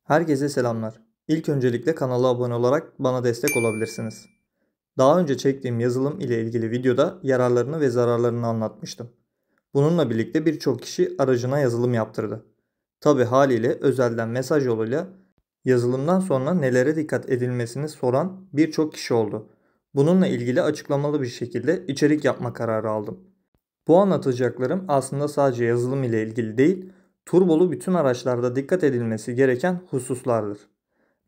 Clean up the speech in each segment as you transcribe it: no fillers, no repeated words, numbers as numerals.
Herkese selamlar. İlk öncelikle kanala abone olarak bana destek olabilirsiniz. Daha önce çektiğim yazılım ile ilgili videoda yararlarını ve zararlarını anlatmıştım. Bununla birlikte birçok kişi aracına yazılım yaptırdı. Tabi haliyle özelden mesaj yoluyla yazılımdan sonra nelere dikkat edilmesini soran birçok kişi oldu. Bununla ilgili açıklamalı bir şekilde içerik yapma kararı aldım. Bu anlatacaklarım aslında sadece yazılım ile ilgili değil, turbolu bütün araçlarda dikkat edilmesi gereken hususlardır.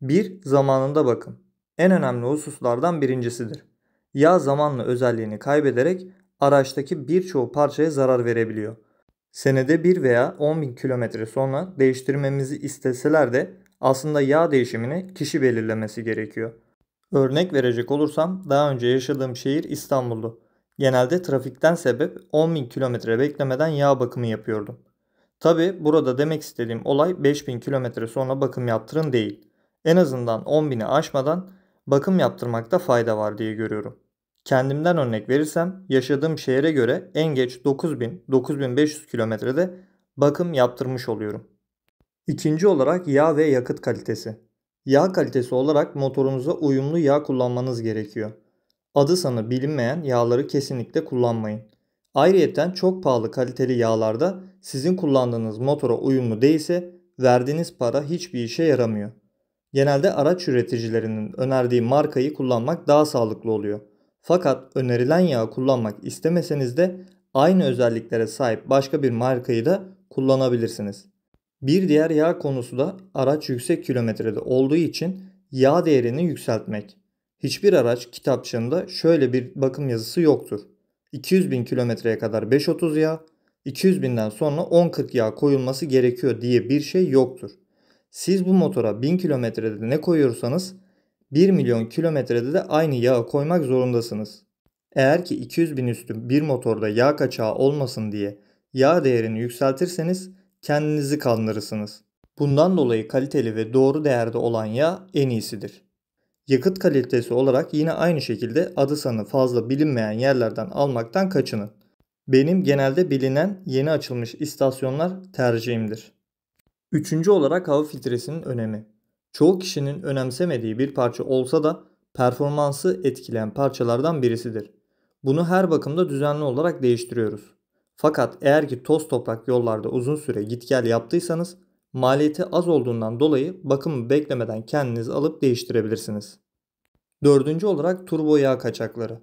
1. Zamanında bakım. En önemli hususlardan birincisidir. Yağ zamanla özelliğini kaybederek araçtaki birçok parçaya zarar verebiliyor. Senede 1 veya 10.000 kilometre sonra değiştirmemizi isteseler de aslında yağ değişimini kişi belirlemesi gerekiyor. Örnek verecek olursam daha önce yaşadığım şehir İstanbul'du. Genelde trafikten sebep 10.000 kilometre beklemeden yağ bakımı yapıyordum. Tabi burada demek istediğim olay 5.000 kilometre sonra bakım yaptırın değil. En azından 10.000'i aşmadan bakım yaptırmakta fayda var diye görüyorum. Kendimden örnek verirsem yaşadığım şehre göre en geç 9.000-9.500 kilometrede bakım yaptırmış oluyorum. İkinci olarak yağ ve yakıt kalitesi. Yağ kalitesi olarak motorunuza uyumlu yağ kullanmanız gerekiyor. Adı sanı bilinmeyen yağları kesinlikle kullanmayın. Ayrıyeten çok pahalı kaliteli yağlarda sizin kullandığınız motora uyumlu değilse verdiğiniz para hiçbir işe yaramıyor. Genelde araç üreticilerinin önerdiği markayı kullanmak daha sağlıklı oluyor. Fakat önerilen yağı kullanmak istemeseniz de aynı özelliklere sahip başka bir markayı da kullanabilirsiniz. Bir diğer yağ konusu da araç yüksek kilometrede olduğu için yağ değerini yükseltmek. Hiçbir araç kitapçığında şöyle bir bakım yazısı yoktur. 200.000 kilometreye kadar 530 yağ, 200.000'den sonra 1040 yağ koyulması gerekiyor diye bir şey yoktur. Siz bu motora 1000 kilometrede ne koyuyorsanız 1 milyon kilometrede de aynı yağı koymak zorundasınız. Eğer ki 200.000 üstü bir motorda yağ kaçağı olmasın diye yağ değerini yükseltirseniz kendinizi kandırırsınız. Bundan dolayı kaliteli ve doğru değerde olan yağ en iyisidir. Yakıt kalitesi olarak yine aynı şekilde adı sanı fazla bilinmeyen yerlerden almaktan kaçının. Benim genelde bilinen yeni açılmış istasyonlar tercihimdir. Üçüncü olarak hava filtresinin önemi. Çoğu kişinin önemsemediği bir parça olsa da performansı etkileyen parçalardan birisidir. Bunu her bakımda düzenli olarak değiştiriyoruz. Fakat eğer ki toz toprak yollarda uzun süre git gel yaptıysanız maliyeti az olduğundan dolayı bakımı beklemeden kendiniz alıp değiştirebilirsiniz. Dördüncü olarak turbo yağ kaçakları.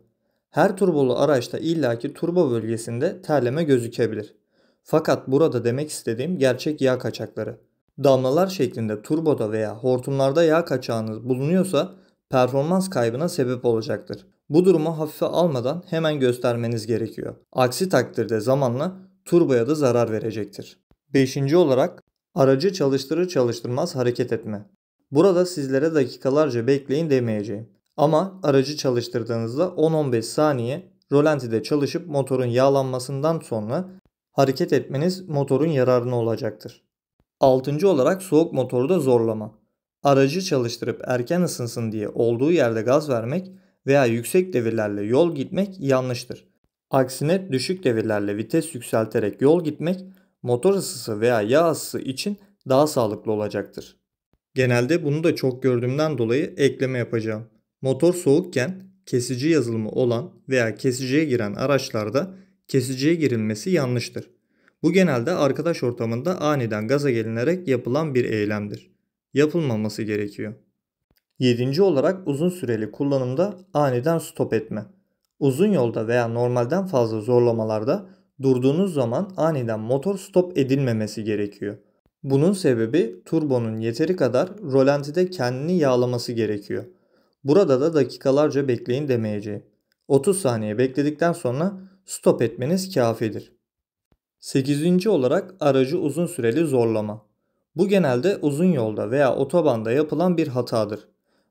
Her turbolu araçta illaki turbo bölgesinde terleme gözükebilir. Fakat burada demek istediğim gerçek yağ kaçakları. Damlalar şeklinde turboda veya hortumlarda yağ kaçağınız bulunuyorsa performans kaybına sebep olacaktır. Bu durumu hafife almadan hemen göstermeniz gerekiyor. Aksi takdirde zamanla turboya da zarar verecektir. Beşinci olarak aracı çalıştırır çalıştırmaz hareket etme. Burada sizlere dakikalarca bekleyin demeyeceğim. Ama aracı çalıştırdığınızda 10-15 saniye rolantide çalışıp motorun yağlanmasından sonra hareket etmeniz motorun yararına olacaktır. Altıncı olarak soğuk motorda zorlama. Aracı çalıştırıp erken ısınsın diye olduğu yerde gaz vermek veya yüksek devirlerle yol gitmek yanlıştır. Aksine düşük devirlerle vites yükselterek yol gitmek motor ısısı veya yağ ısısı için daha sağlıklı olacaktır. Genelde bunu da çok gördüğümden dolayı ekleme yapacağım. Motor soğukken kesici yazılımı olan veya kesiciye giren araçlarda kesiciye girilmesi yanlıştır. Bu genelde arkadaş ortamında aniden gaza gelinerek yapılan bir eylemdir. Yapılmaması gerekiyor. Yedinci olarak uzun süreli kullanımda aniden stop etme. Uzun yolda veya normalden fazla zorlamalarda durduğunuz zaman aniden motor stop edilmemesi gerekiyor. Bunun sebebi turbonun yeteri kadar rolantide kendini yağlaması gerekiyor. Burada da dakikalarca bekleyin demeyeceğim. 30 saniye bekledikten sonra stop etmeniz kafidir. Sekizinci olarak aracı uzun süreli zorlama. Bu genelde uzun yolda veya otobanda yapılan bir hatadır.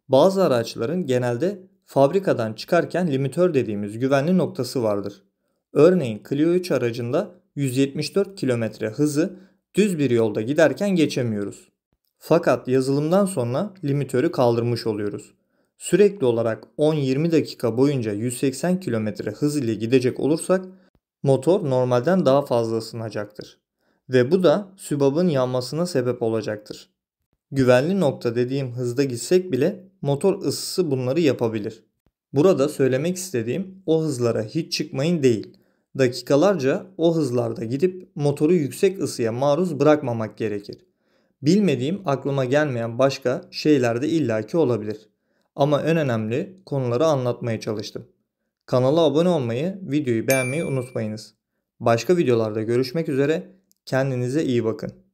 Bazı araçların genelde fabrikadan çıkarken limitör dediğimiz güvenli noktası vardır. Örneğin Clio 3 aracında 174 km hızı düz bir yolda giderken geçemiyoruz. Fakat yazılımdan sonra limitörü kaldırmış oluyoruz. Sürekli olarak 10-20 dakika boyunca 180 km hız ile gidecek olursak motor normalden daha fazla ısınacaktır. Ve bu da sübabın yanmasına sebep olacaktır. Güvenli nokta dediğim hızda gitsek bile motor ısısı bunları yapabilir. Burada söylemek istediğim o hızlara hiç çıkmayın değil. Dakikalarca o hızlarda gidip motoru yüksek ısıya maruz bırakmamak gerekir. Bilmediğim, aklıma gelmeyen başka şeyler de illaki olabilir. Ama en önemli konuları anlatmaya çalıştım. Kanala abone olmayı, videoyu beğenmeyi unutmayınız. Başka videolarda görüşmek üzere. Kendinize iyi bakın.